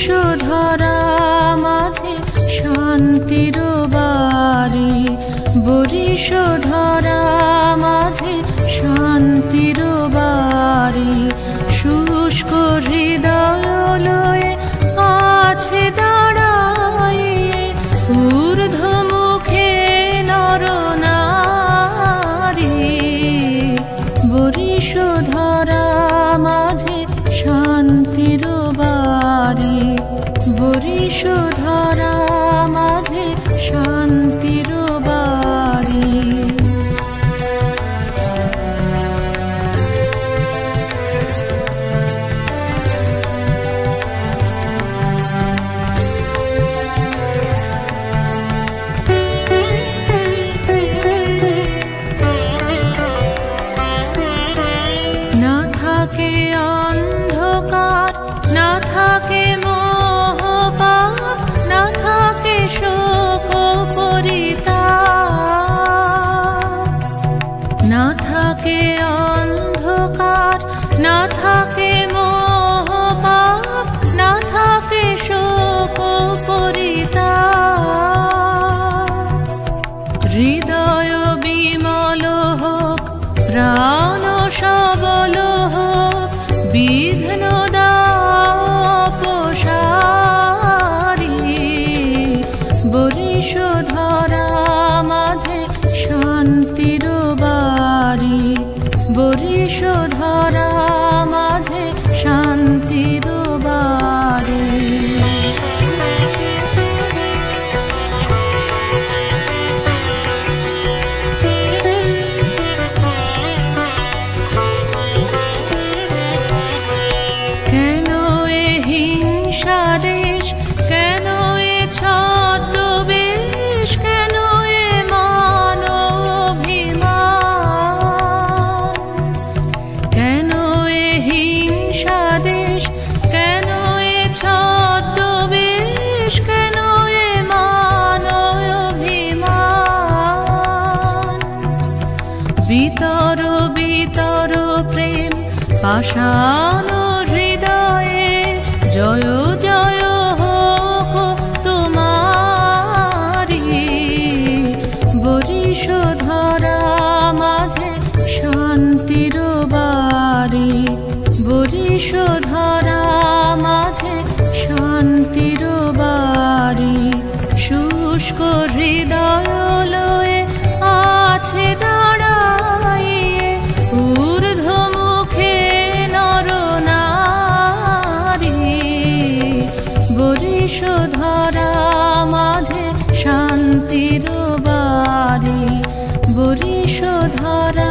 বরিশধরা মাঝে শান্তির বাড়ি, বরিশধরা মাঝে শান্তির বাড়ি। শুষ্ক হৃদয় লয়ে আছে দাঁড়াইয়ে ঊর্ধ্বমুখে নরনারী। বরিশধরা মাঝে শান্তির বাড়ি, বরিশধরা মাঝে শান্তির বাড়ি। না থাকে অন্ধকার, না থাকে মোহপাপ, না থাকে শোক পরিতাপ। না থাকে অন্ধকার, না থাকে মোহপাপ, না থাকে শোক পরিতাপ। হৃদয় বিমল হোক, প্রাণ সবল হোক, বিঘ্ন দাপসারি। বরিশধরা মাঝে শান্তির বাড়ি, বরিশধরা মাঝে শান্তির বাড়ি। কেন এ হিংসা দেশ, কেন এ ছদ্মবেশ, কেন এ মান অভিমান। কেন এ হিংসা দেশ, কেন এ ছদ্মবেশ, কেন এ মান অভিমান। বিতর বিতর প্রেম পাষাণ হৃদয়ে, জয় জয় হোক তোমারি। বরিশধরা মাঝে শান্তির বাড়ি, বরিশধরা মাঝে শান্তির বাড়ি। শুষ্ক হৃদয় লয়ে আছে দাঁড়াইয়ে ঊর্ধ্বমুখে নরনারী। বরিশধরা মাঝে শান্তির বাড়ি, বরিশধরা